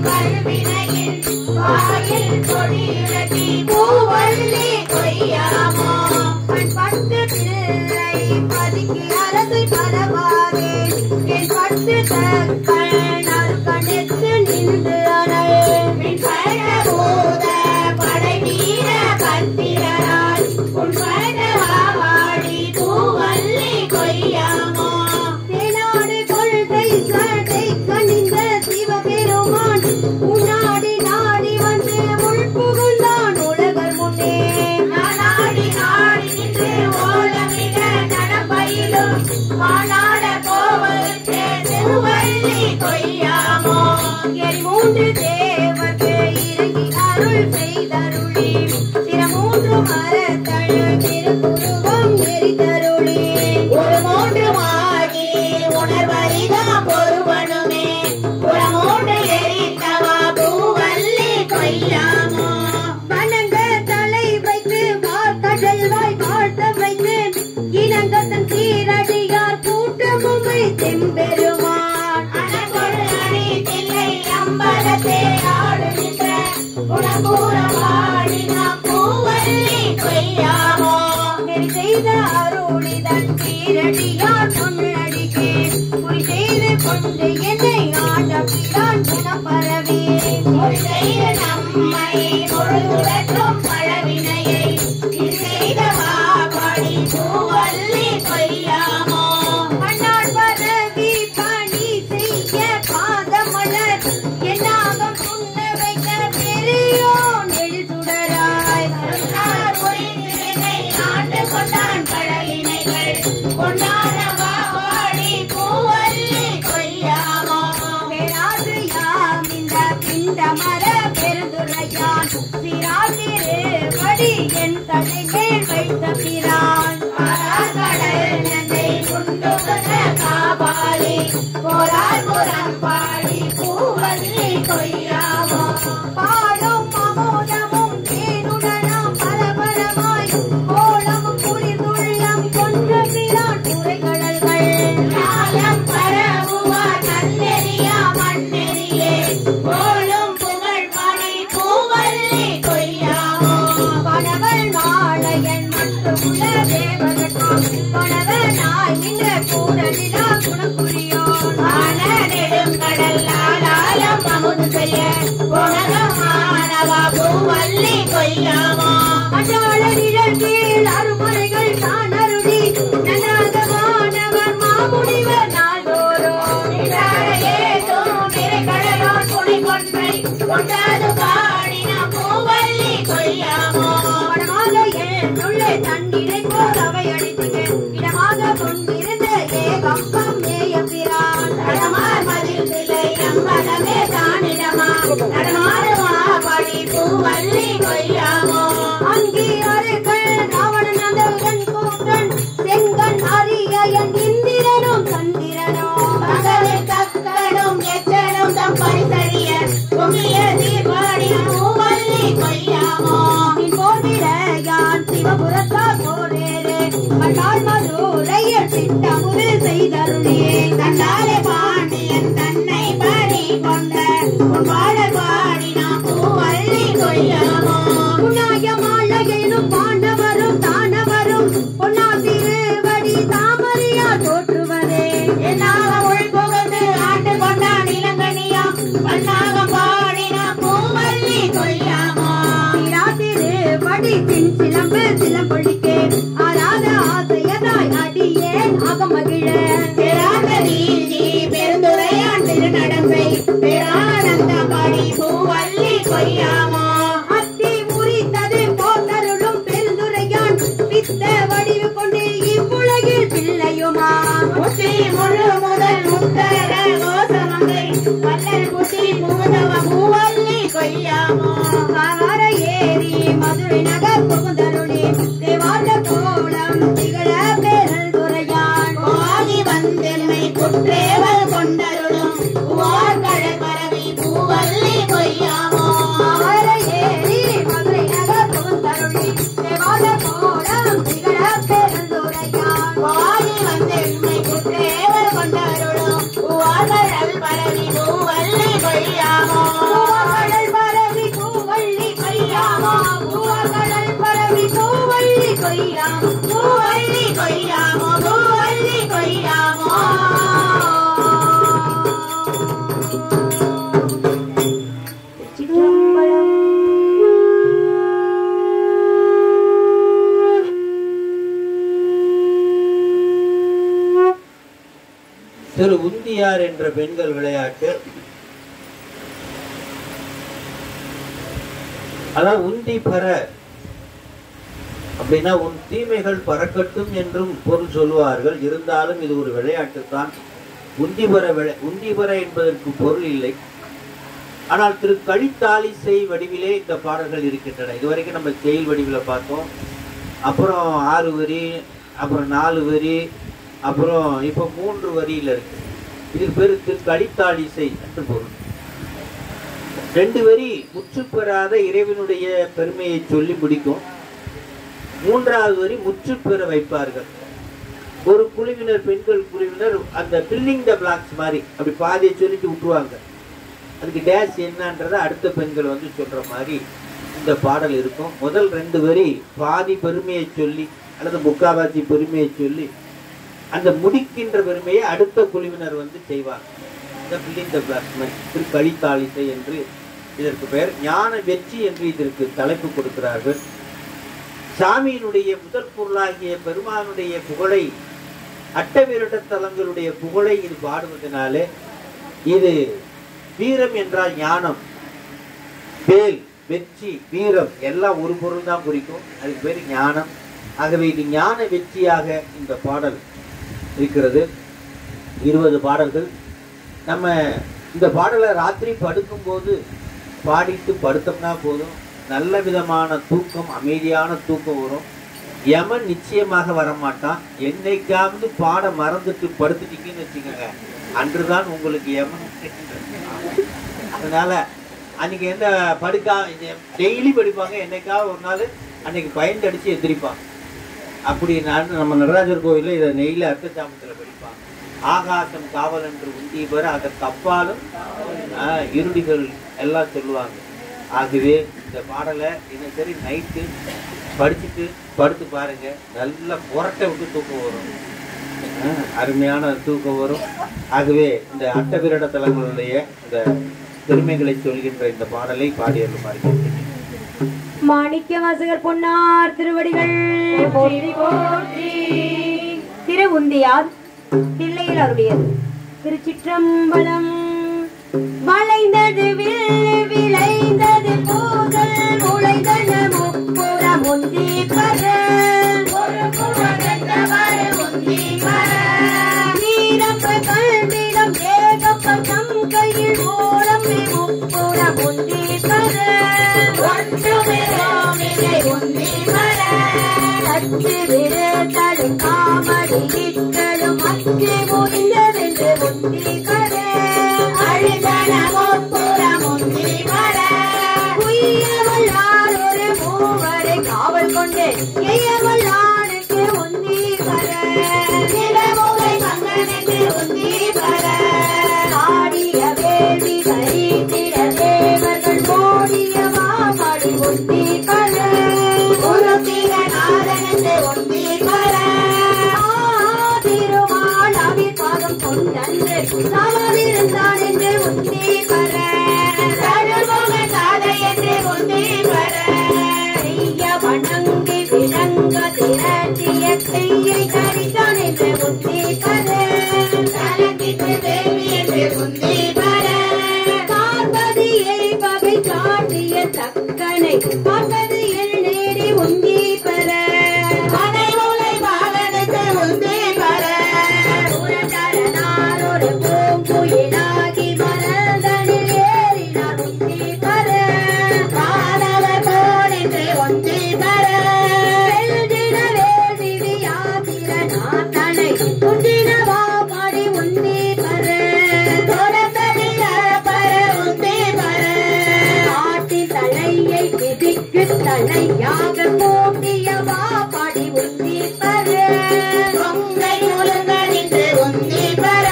கல்வினையில் வாயில் கொடியிடத்தி பூவள்ளி கொய்யாமோ பட்டு பிள்ளை பதுக்கி அரசு பரவாதே என் பட்டு தக்கள் நறுக்கணித்து நின்று அனல் பூத படை வீர பத்திரரால் உண்படி பூவள்ளி கொய்யாமோ தேனாடு கொள்கை சடை கணிந்த சிவபெருமான் உன்னாடி நாடி வந்து உள்புகுந்தான் உலகர் முன்னே நாடி நாடி நின்று ஓலமிட நடப்பையிலும் மாநாட கோவலுக்கு திருவள்ளி கொய்யாமோ என் மூன்று தேவர்க்கு இறங்கி அருள் செய்தருளி சிறமூன்று மரத்தழு திருப்புருவம் நெறித்தருளி ஒரு மூன்று மாடி உணர்வரிதாம் ஒருவனுமே புறமூன்று எரித்தவா பூவள்ளி கொய்யாமோ வணங்க தலை வைத்து கடல்வாய் வாழ்த்த வைத்து இனங்கத்தன் சீரடியார் கூட்டமுமை தெம்பெருமான் அணி தில்லை அம்பலத்தே ஆடுகின்ற குணபூரவாடி நாம் பூவள்ளி கொய்யாமோ நெறி செய்த அருளிதன் சீரடியார் பொன்னடிக்கே குறி செய்து கொண்டு என்னை ஆண்டபிரான் குணப்பரவே ஒரு செய்த நம்மை பொழுதுடக்கும் பழவினையை செய்த வாடி பூவள்ளி கொய்யாமோ மன்னார் பதவி பணி செய்ய ஏறி என் தலை மேல் வைத்த பிரான் கடல் நந்தை கொண்டு வந்த காபாலி போரார் புறம் பாடி பூவல்லி கொய்யாமோ பாடும் அமோதமும் தேனுடனாம் பலபலமாய் கோலமும் குளிர்ந்துள்ளம் கொன்ற பிரான் துறைகடல்கள் ஞானம் பரவுவார் நல்லெறியா மண்ணெறியே போலும் புகழ் பாடி பூவல்லி கொய்யாமோ கணவன் மாலையன் மட்டுமுள்ள தேவகட்டாம் கணவனாய் நின்ற கூடலிலா குணப்புரியோன் நெடும் கடல் ஆளாலம் அமுது செய்ய உலகமானவா பூவல்லி கொய்யாமோ அட்டாள நிழல் கீழ் அருமறைகள் தான் அருளி நன்றாக மாணவர் மாமுனிவர் நாள்தோறும் கடலோன் துணை கொன்றை கொண்டாது பாடின பூவல்லி கொய்யாமோ படமாக எழுந்துள்ள தண்ணீரை போல் அவை அடித்துக இடமாக கொண்டிருந்த ஏகம்பம் மேயப்பிரான் நடமார் மதில் சிலை அம்பலமே தானிடமா நடமாடுமா பாடி பூவல்லி கொய்யாமோ அங்கே அருக்கள் ராவணன் அந்தகன் கூற்றன் செங்கன் அரியன் இந்திரனும் சந்திரனும் பகலில் கக்கடும் எச்சலும் தம் பரிசறிய குமிய தீர்பாடி பூவல்லி கொய்யாமோ போர்விடையான் சிவபுரத்தார் போரேறு கண்டாள் மதுரையில் திட்டமுது செய்தருளியே தண்டாலே பாண்டியன் தன்னை பறி கொண்ட பாடல் பாடினா பூவல்லி கொய்யாமோ புன்னாய மாலையிலும் பாண்டவரும் தானவரும் பொன்னா திருவடி தாமரையா தோற்றுவரே என்னாக உள் புகுந்து ஆண்டு கொண்டான் இளங்கனியா பன்னாகம் பாடினா பூவல்லி கொய்யாமோ திருவடி பின் சிலம்பு சிலம்பொழிக்கே ஆராத ஆசையதாய் அடியேன் அகமகிழ பெறாத நீதி பெருந்துரையான் திருநடங்கை பெறானந்த பாடி பூவல்லி கொய்யாமோ அத்தி முறித்தது போத்தருளும் பெருந்துரையான் பித்த வடிவு கொண்டு இவ்வுலகில் பிள்ளையுமா முத்தி முழு முதல் முத்தர கோசமங்கை வல்லல் குட்டி புகுந்தவ பூவல்லி கொய்யாமோ கார ஏறி மதுரை நகர் புகுந்தருளி தேவாத கோலம் திகழ பெருந்துரையான் ஆகி வந்தென்மை குற்றேவல் கொண்டருளும் வார்கடல் பரவி பூவல்லி கொய்யாமோ கார ஏறி மதுரை நகர் புகுந்தருளி தேவாத கோலம் திகழ பெருந்துரையான் ஆகி வந்தென்மை குற்றேவல் கொண்டருளும் வார்கடல் பரவி பூவல்லி கொய்யாமோ பூவகடல் பரவி பூவள்ளி கொய்யாமா பூவகடல் பரவி பூவள்ளி கொய்யாமா பூவல்லி கொய்யாமோ பூவல்லி கொய்யாமோ திரு உந்தியார் என்ற பெண்கள் விளையாட்டு. அதான் உந்தி பற அப்படின்னா உன் தீமைகள் பறக்கட்டும் என்றும் பொருள் சொல்லுவார்கள். இருந்தாலும் இது ஒரு விளையாட்டு தான். உந்திபர என்பதற்கு பொருள் இல்லை. ஆனால் திரு கழித்தாலிசை வடிவிலே இந்த பாடல்கள் இருக்கின்றன. இதுவரைக்கும் நம்ம செயல் வடிவில் பார்த்தோம். அப்புறம் 6 வரி, அப்புறம் 4 வரி, அப்புறம் இப்போ 3 வரியில் இருக்கு. இதுக்கு பேர் திரு கழித்தாலிசை என்று பொருள். 2 வரி முற்று பெறாத இறைவனுடைய பெருமையை சொல்லி முடிக்கும். 3வது வரி முற்று பெற வைப்பார்கள். ஒரு குழுவினர், பெண்கள் குழுவினர், அந்த பில்லிங் த பிளாக்ஸ் மாதிரி அப்படி பாதியை சொல்லிட்டு விட்டுருவாங்க. அதுக்கு டேஷ் என்னன்றதை அடுத்த பெண்கள் வந்து சொல்ற மாதிரி இந்த பாடல் இருக்கும். முதல் 2 வரி பாதி பெருமையை சொல்லி அல்லது முக்காவாசி பெருமையை சொல்லி அந்த முடிக்கின்ற பெருமையை அடுத்த குழுவினர் வந்து செய்வாங்க. இந்த பில்லிங் த பிளாக்ஸ் மாதிரி திரு கழித்தாலிசை என்று இதற்கு பெயர். ஞான வெற்றி என்று இதற்கு தலைப்பு கொடுக்கிறார்கள். சாமியினுடைய முதல் பொருளாகிய பெருமானுடைய புகழை, அட்டவீரட்ட தலங்களுடைய புகழை இது பாடுவதனாலே இது வீரம் என்றால் ஞானம், வேல், வெற்றி, வீரம் எல்லாம் ஒரு பொருள் தான் குறிக்கும். அதுக்கு பேர் ஞானம். ஆகவே இது ஞான வெற்றியாக இந்த பாடல் இருக்கிறது. 20 பாடல்கள். நம்ம இந்த பாடலை ராத்திரி படுக்கும்போது பாடிட்டு படுத்தோம்னா போதும், நல்ல விதமான தூக்கம், அமைதியான தூக்கம் வரும். யமன் நிச்சயமாக வரமாட்டான். என்னைக்காவது பாட மறந்துட்டு படுத்துட்டீங்கன்னு வச்சுக்கோங்க, அன்றுதான் உங்களுக்கு யமன். அதனால அன்னைக்கு என்ன படுக்கா டெய்லி படிப்பாங்க, என்னைக்காவது ஒரு நாள் அன்னைக்கு பயந்து அடிச்சு எந்திரிப்பாங்க. அப்படி நம்ம நடராஜர் கோவிலில் இதை நெய்யில் அர்த்தஜாமத்தில் படிப்பாங்க. ஆகாசம் காவல் என்று உந்தியவர், அதற்கு அப்பாலும் இருடிகள் எல்லாம் சொல்லுவாங்க. ஆகவே இந்த பாடலை தினசரி நைட்டு படிச்சுட்டு படுத்து பாருங்க, நல்லா புரட்டை விட்டு தூக்கம் வரும், அருமையான தூக்கம் வரும். ஆகவே இந்த அட்டவிரட தலங்களுடைய இந்த பெருமைகளை சொல்கின்ற இந்த பாடலை பாடியருமாறு மாணிக்க வாசகர் பொன்னார் திருவடிகள் போற்றி போற்றி. திரு உந்தியார் தில்லையில் அருடையது. திருச்சிற்றம்பலம். வளைந்தது விளைந்தது போதல் முளைதன முப்புறம் உந்தி பர ஒரு புறத்தவர் உந்தி பர நீரப்ப கல்விடம் ஏகப்ப கையில் ஓரம் முப்புறம் உந்தி பர ஒன்றுமே உந்தி பர கற்று விருத்தலும் காமடி இட்டலும் அச்சு முடிந்ததென்று உந்தி பர காவல் கொண்டு எயவல்லானுக்கு உந்தி பர நிலமுகை மங்கனுக்கு உந்தி பர ஆடிய வேள்வி கழித்திட தேவர்கள் மோடிய மாமடி உந்தி பர உருத்திர நாதனுக்கு உந்தி பர திருமால் அபிபாகம் கொண்டன்று சமவிருந்தான் என்று உந்தி பர தருமுக காதை என்று உந்தி பர வணங்கி விளங்க திரட்டிய கையை தரித்தான் என்று உந்தி பர தலத்திற்கு தேவி என்று உந்தி பர பார்வதியை பகை காட்டிய தக்கனை பார்வதியில் நேரி உந்தி பர மனைமுலை பாலனுக்கு உந்தி பர உரதரனார் ஒரு பூங்குயிலாகி மரதனில் ஏறினார் உந்தி பர பாலவர் போனென்று உந்தி பர வெல்தின வேதிவியாதிர நாத்தனை உந்தினவா பாடி உந்தி பர தொடர்ந்ததில பர உந்தி பர ஆட்டின் தலையை விதிக்கு தலையாக போட்டியவா பாடி உந்தி பர பொங்கை முழுங்கனின்று உந்தி பர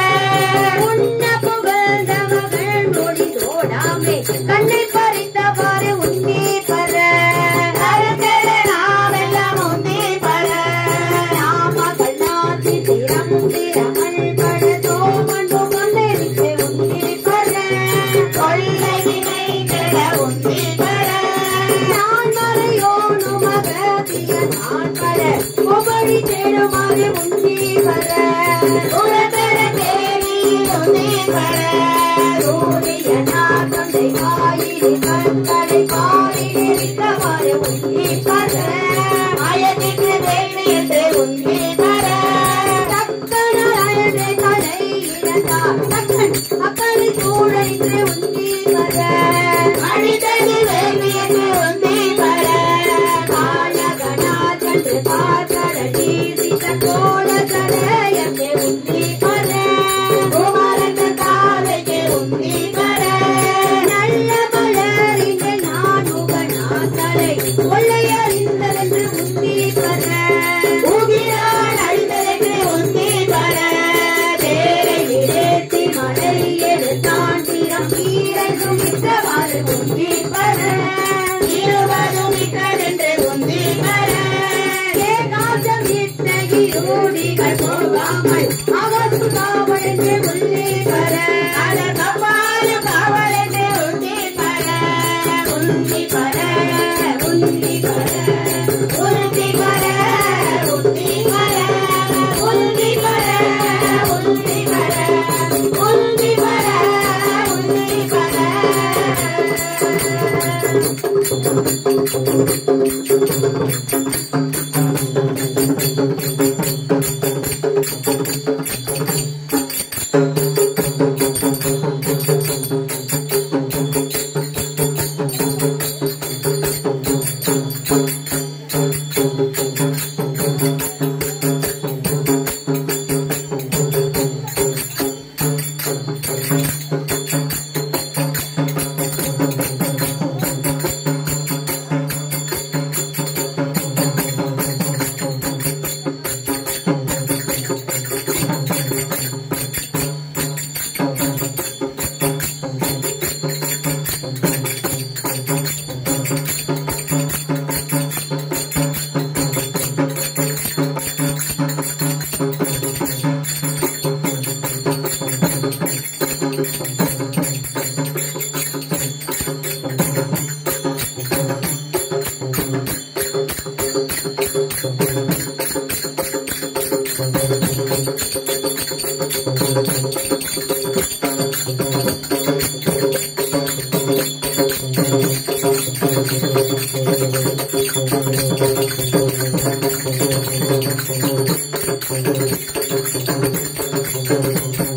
உன்ன புகழ்ந்த மகள் மொழி தோடாமே கண்ணை பறித்தவாறு உந்தி பர அரசர நாமெல்லாம் உந்தி பர நாமகள் நாட்டி திறமல் பட சோமன் முகந்தெரித்து உந்தி பர கொள்ளை நினைக்கிற உந்தி பர நான் மறையோனு மகதிய நான் பர ஒவ்வொரு தேடுமாறு உந்தி பர உலகர தேவி உந்தி பர சூரிய நாகந்தை காயிரி கண்களை காரித்தவாறு உந்தி பர மயத்திற்கு தேவி என்று உந்தி பர தக்கனழகு கலை இழந்தார் தக்கன் அக்கறை சூழைந்து உந்தி பர மனிதனி தேவி என்று உந்தி பர காலகனார் கண்டு பார்க்கட தீசித கோல கலையத்தை உந்தி பர குமரன் காலைக்கு உந்தி பர நல்ல மலரின் நானுகனாத்தலை கொள்ளையறிந்ததென்று உந்தி பர உகிரான் அழிந்ததென்று உந்தி பர தேரை விரேத்தி மலை எடுத்தான் திறம் வீரைக்கும் விட்டவாறு உந்தி பர இருவரும் விட்டதென்று உந்தி பர ஏகாசம் இத்தகியோடிகள் போகாமல் அவசு காவல் என்று உந்தி பர அதர் கப்பாலு காவல் என்று உந்தி பர உந்தி பர உந்தி பர உந்தி பர உந்தி பர உந்தி பர உந்தி பர உந்தி பர உந்தி பர Thank you.